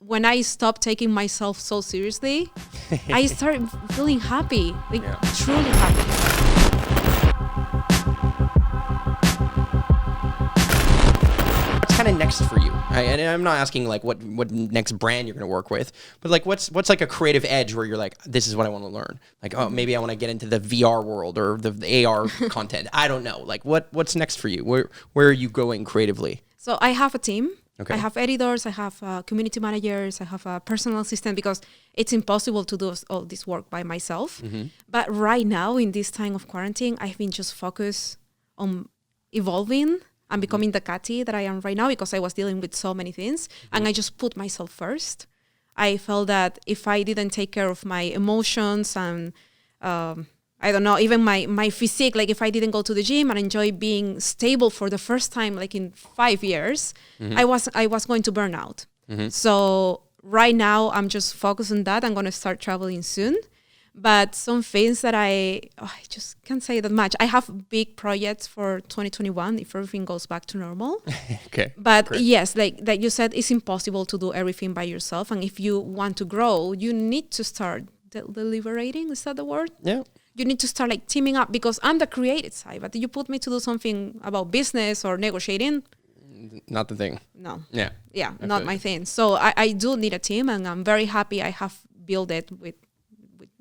when I stopped taking myself so seriously, I started feeling happy, like truly happy. What's kind of next for you? And I'm not asking like what next brand you're going to work with, but like what's like a creative edge where you're like, this is what I want to learn. Like, oh, maybe I want to get into the VR world or the AR content. I don't know. Like what's next for you? Where are you going creatively? So I have a team. Okay. I have editors, I have community managers, I have a personal assistant, because it's impossible to do all this work by myself. Mm-hmm. But right now, in this time of quarantine, I've been just focused on evolving and becoming the Katy that I am right now, because I was dealing with so many things. Mm-hmm. And I just put myself first. I felt that if I didn't take care of my emotions and I don't know, even my physique, like if I didn't go to the gym and enjoy being stable for the first time, like in 5 years, mm-hmm. I was going to burn out. Mm-hmm. So right now I'm just focused on that. I'm going to start traveling soon. But some things that I just can't say that much. I have big projects for 2021 if everything goes back to normal. Okay. But great. yes, like you said, it's impossible to do everything by yourself. And if you want to grow, you need to start deliberating. Is that the word? Yeah. You need to start like teaming up, because I'm the creative side. But you put me to do something about business or negotiating, not the thing. No. Yeah. Yeah, not my thing. So I do need a team, and I'm very happy I have built it with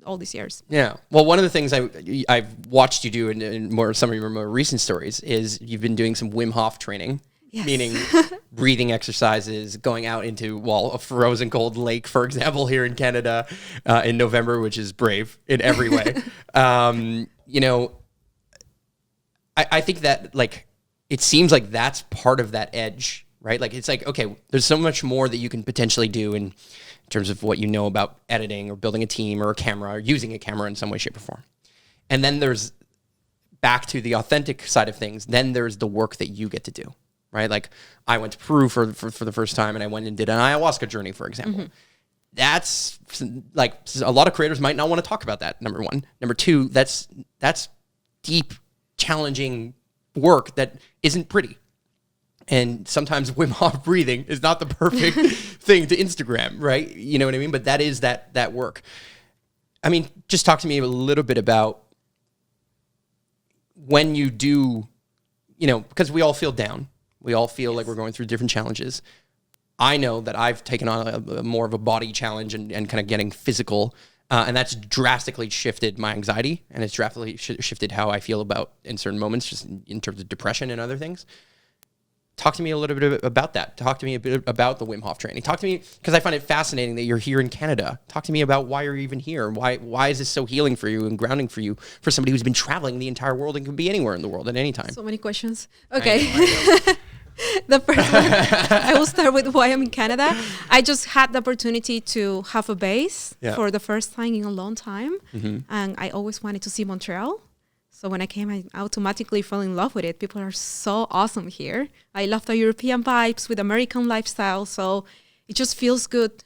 all these years. Yeah. Well, one of the things I've watched you do in some of your more recent stories is you've been doing some Wim Hof training. Yes. Meaning breathing exercises, going out into, a frozen cold lake, for example, here in Canada in November, which is brave in every way. I think that like, it seems like that's part of that edge, right? Like, it's like, okay, there's so much more that you can potentially do in terms of what you know about editing or building a team or a camera or using a camera in some way, shape, or form. And then there's back to the authentic side of things. Then there's the work that you get to do. Right? Like I went to Peru for the first time, and I went and did an ayahuasca journey, for example. Mm-hmm. That's like a lot of creators might not want to talk about that. Number one. Number two, that's deep, challenging work that isn't pretty. And sometimes Wim Hof breathing is not the perfect thing to Instagram, right? You know what I mean? But that is that work. I mean, just talk to me a little bit about when you do, because we all feel down. We all feel like we're going through different challenges. I know that I've taken on a more of a body challenge and kind of getting physical, and that's drastically shifted my anxiety, and it's drastically shifted how I feel about in certain moments, just in terms of depression and other things. Talk to me a little bit about that. Talk to me a bit about the Wim Hof training. Talk to me, because I find it fascinating that you're here in Canada. Talk to me about why you're even here. Why is this so healing for you and grounding for you, for somebody who's been traveling the entire world and can be anywhere in the world at any time? So many questions. Okay. I know. The first one, I will start with why I'm in Canada. I just had the opportunity to have a base for the first time in a long time. Mm-hmm. And I always wanted to see Montreal. So when I came, I automatically fell in love with it. People are so awesome here. I love the European vibes with American lifestyle. So it just feels good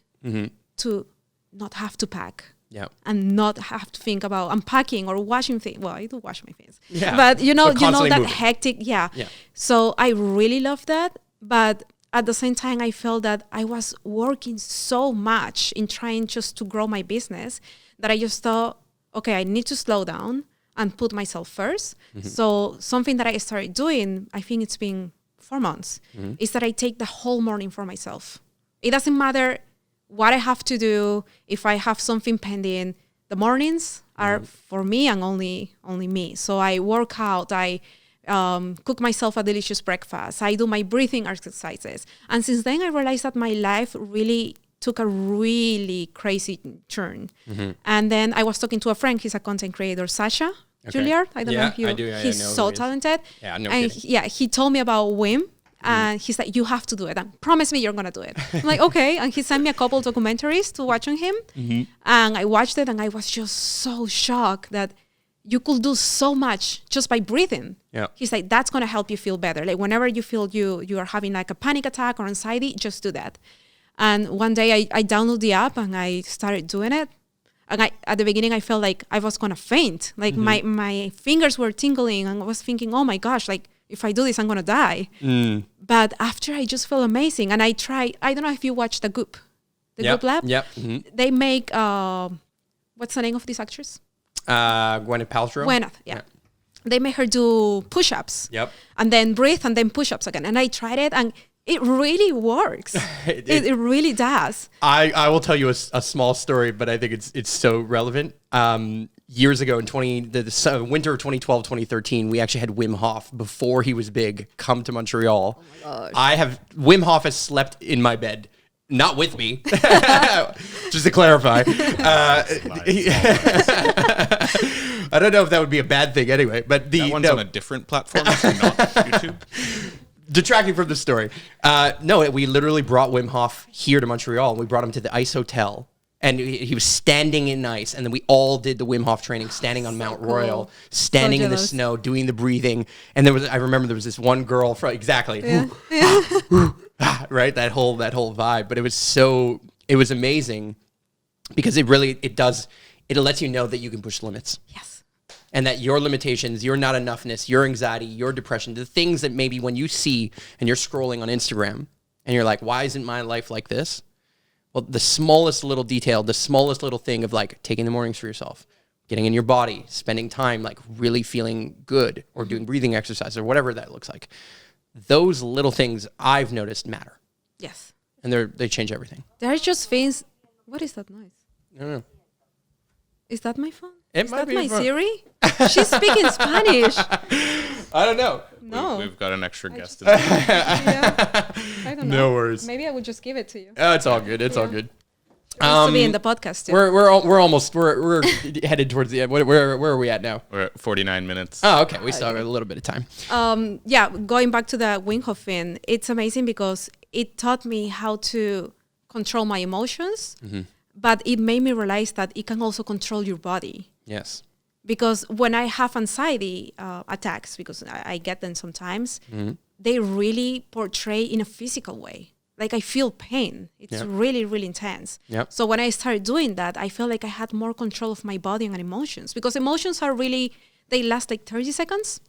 to not have to pack. Yeah. And not have to think about unpacking or washing things. Well, I do wash my things. Yeah. But you know that moving. Hectic. Yeah. So I really love that. But at the same time, I felt that I was working so much in trying just to grow my business that I just thought, okay, I need to slow down and put myself first. Mm-hmm. So something that I started doing, I think it's been 4 months, is that I take the whole morning for myself. It doesn't matter what I have to do. If I have something pending, the mornings are for me and only me. So I work out, I cook myself a delicious breakfast, I do my breathing exercises. And since then I realized that my life really took a really crazy turn. Mm-hmm. And then I was talking to a friend, he's a content creator, Sasha Juilliard. I don't know if you, I do. He's so talented. Yeah, no and he told me about Wim. And he's like, you have to do it. And promise me you're going to do it. I'm like, okay. And he sent me a couple documentaries to watch on him. Mm-hmm. And I watched it and I was just so shocked that you could do so much just by breathing. Yeah. He's like, that's going to help you feel better. Like whenever you feel you are having like a panic attack or anxiety, just do that. And one day I downloaded the app and I started doing it. And at the beginning, I felt like I was going to faint. Like my fingers were tingling and I was thinking, oh my gosh, like, if I do this, I'm going to die. But after, I just felt amazing. And I tried, I don't know if you watched The the Goop Lab. Yep. Mm-hmm. They make, what's the name of this actress? Gwyneth Paltrow. Gwyneth, yeah. They make her do push-ups. Yep. And then breathe and then push-ups again. And I tried it and it really works. It really does. I will tell you a small story, but I think it's so relevant. Years ago in the winter of 2012, 2013, we actually had Wim Hof before he was big come to Montreal. Oh my gosh. Wim Hof has slept in my bed. Not with me, just to clarify. I don't know if that would be a bad thing anyway, but that one's on a different platform, not YouTube. Detracting from the story. We literally brought Wim Hof here to Montreal, and we brought him to the ice hotel, and he was standing in ice, and then we all did the Wim Hof training, standing on Mount Royal, standing in the snow, doing the breathing, and I remember there was this one girl right, that whole vibe, but it was amazing because it lets you know that you can push limits. Yes. And that your limitations, your not enoughness, your anxiety, your depression, the things that maybe when you see and you're scrolling on Instagram and you're like, why isn't my life like this? Well, the smallest little detail, the smallest little thing of like taking the mornings for yourself, getting in your body, spending time like really feeling good or doing breathing exercise or whatever that looks like. Those little things I've noticed matter. Yes. And they change everything. There are just things. What is that noise? I don't know. Is that my phone? Is that my Siri? She's speaking Spanish. I don't know. No. We've got an extra guest in there. I don't know. No worries. Maybe I would just give it to you. It's all good. It's all good. It needs to be in the podcast too. We're headed towards the end. Where are we at now? We're at 49 minutes. Oh, okay. We still have a little bit of time. Going back to the Wim Hof thing, it's amazing because it taught me how to control my emotions, but it made me realize that it can also control your body. Yes. Because when I have anxiety attacks, because I get them sometimes, they really portray in a physical way. Like I feel pain. It's really, really intense. Yep. So when I started doing that, I felt like I had more control of my body and emotions, because emotions are really, they last like 30 seconds,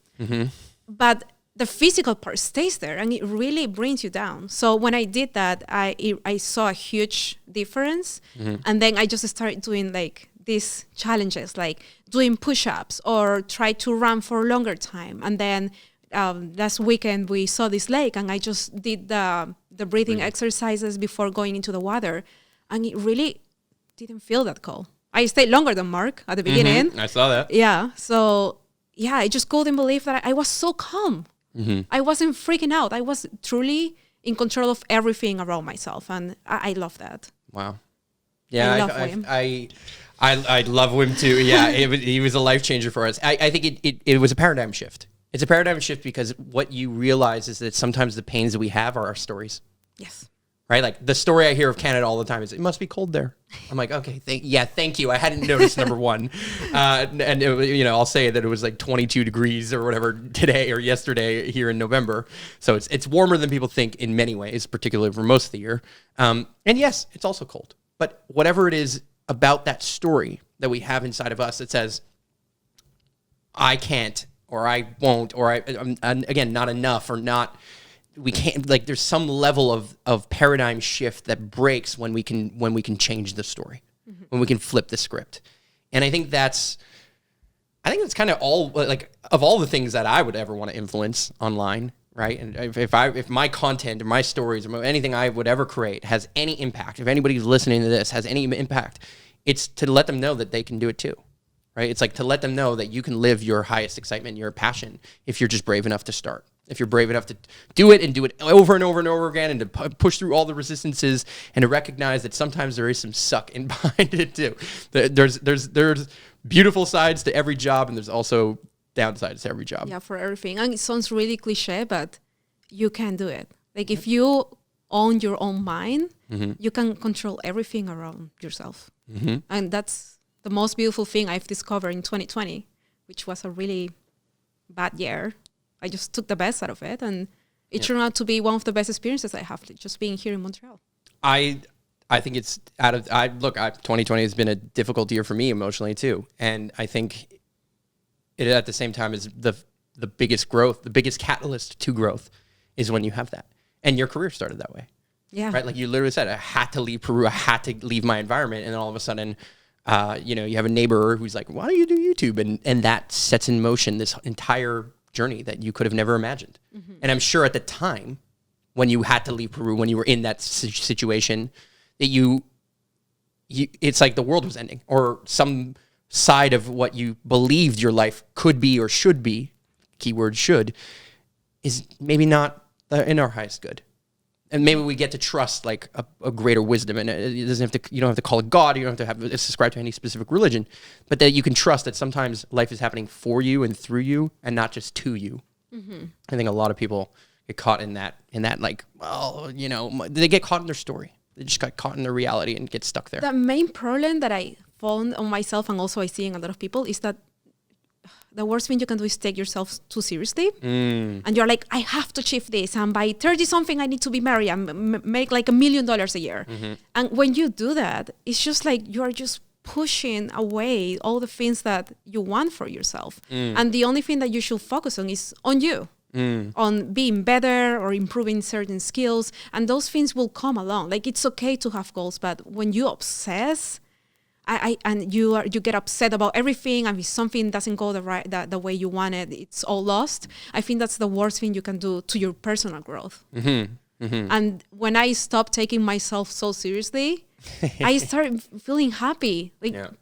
but the physical part stays there and it really brings you down. So when I did that, I saw a huge difference. And then I just started doing like these challenges, like doing push-ups or try to run for a longer time. And then last weekend we saw this lake and I just did the breathing exercises before going into the water, and it really didn't feel that cold. I stayed longer than Marc at the beginning. I saw that. Yeah. So yeah, I just couldn't believe that I was so calm. I wasn't freaking out. I was truly in control of everything around myself, and I love that. Wow. Yeah, I love Wim. I love Wim too. Yeah, he was a life changer for us. I think it was a paradigm shift. It's a paradigm shift because what you realize is that sometimes the pains that we have are our stories. Yes. Right? Like the story I hear of Canada all the time is, it must be cold there. I'm like, okay, thank you. I hadn't noticed, number one. And I'll say that it was like 22 degrees or whatever today or yesterday here in November. So it's warmer than people think in many ways, particularly for most of the year. And yes, it's also cold. But whatever it is about that story that we have inside of us that says, I can't, or I won't, or I'm again, not enough, or not, we can't, like there's some level of paradigm shift that breaks when we can change the story, when we can flip the script. And I think that's kind of all, like, of all the things that I would ever want to influence online, right? And if my content or my stories or anything I would ever create has any impact, if anybody's listening to this has any impact, it's to let them know that they can do it too. Right? It's like to let them know that you can live your highest excitement, your passion, if you're just brave enough to start. If you're brave enough to do it and do it over and over and over again, and to push through all the resistances, and to recognize that sometimes there is some suck in behind it too. There's beautiful sides to every job, and there's also downsides to every job. Yeah, for everything. And it sounds really cliche, but you can do it. Like if you own your own mind, you can control everything around yourself. And that's the most beautiful thing I've discovered in 2020, which was a really bad year. I just took the best out of it, and it turned out to be one of the best experiences I have, just being here in Montreal. I think it's 2020 has been a difficult year for me emotionally too, and I think it at the same time is the biggest growth, the biggest catalyst to growth is when you have that, and your career started that way. Yeah. Right. Like you literally said, I had to leave Peru. I had to leave my environment. And then all of a sudden, you have a neighbor who's like, why don't you do YouTube? And that sets in motion this entire journey that you could have never imagined. Mm-hmm. And I'm sure at the time when you had to leave Peru, when you were in that situation, that you it's like the world was ending, or some side of what you believed your life could be or should be, keyword should, is maybe not in our highest good. And maybe we get to trust like a greater wisdom, and it doesn't have to. You don't have to call it God. You don't have to subscribe to any specific religion, but that you can trust that sometimes life is happening for you and through you, and not just to you. Mm-hmm. I think a lot of people get caught in that like, well, they get caught in their story. They just got caught in their reality and get stuck there. The main problem that I found on myself, and also I see in a lot of people, is that the worst thing you can do is take yourself too seriously. And you're like, I have to achieve this. And by 30-something, I need to be married and make like $1 million a year. Mm-hmm. And when you do that, it's just like you're just pushing away all the things that you want for yourself. And the only thing that you should focus on is on you. On being better or improving certain skills, and those things will come along. Like, it's okay to have goals, but when you obsess, and you get upset about everything, and if something doesn't go the way you want it, it's all lost. I think that's the worst thing you can do to your personal growth. Mm-hmm. Mm-hmm. And when I stopped taking myself so seriously, I started feeling happy,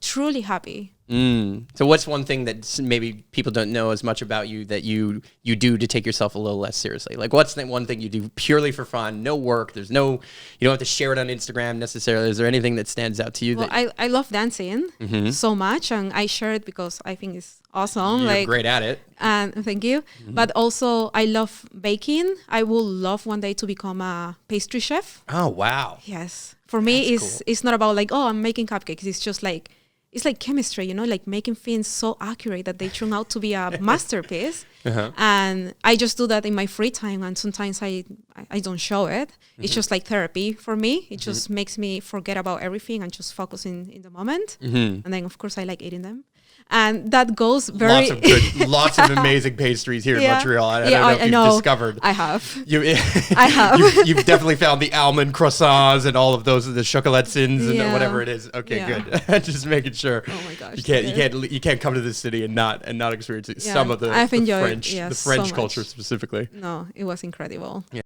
truly happy. So what's one thing that maybe people don't know as much about you that you do to take yourself a little less seriously? Like, what's the one thing you do purely for fun, no work, you don't have to share it on Instagram necessarily. Is there anything that stands out to you? Well, I love dancing so much, and I share it because I think it's awesome. You're great at it. And thank you. Mm-hmm. But also I love baking. I would love one day to become a pastry chef. Oh, wow. Yes. For me, it's not about like, I'm making cupcakes. It's just like, it's like chemistry, like making things so accurate that they turn out to be a masterpiece. Uh-huh. And I just do that in my free time. And sometimes I don't show it. Mm-hmm. It's just like therapy for me. It just makes me forget about everything and just focus in the moment. Mm-hmm. And then, of course, I like eating them. And that goes very... Lots of amazing pastries here in Montreal. I don't know if you've discovered. I have. I have. You've definitely found the almond croissants and all of those, the chocolatiens and whatever it is. Okay, good. Just making sure. Oh my gosh. You can't come to this city and not experience some of the French culture specifically. No, it was incredible. Yeah.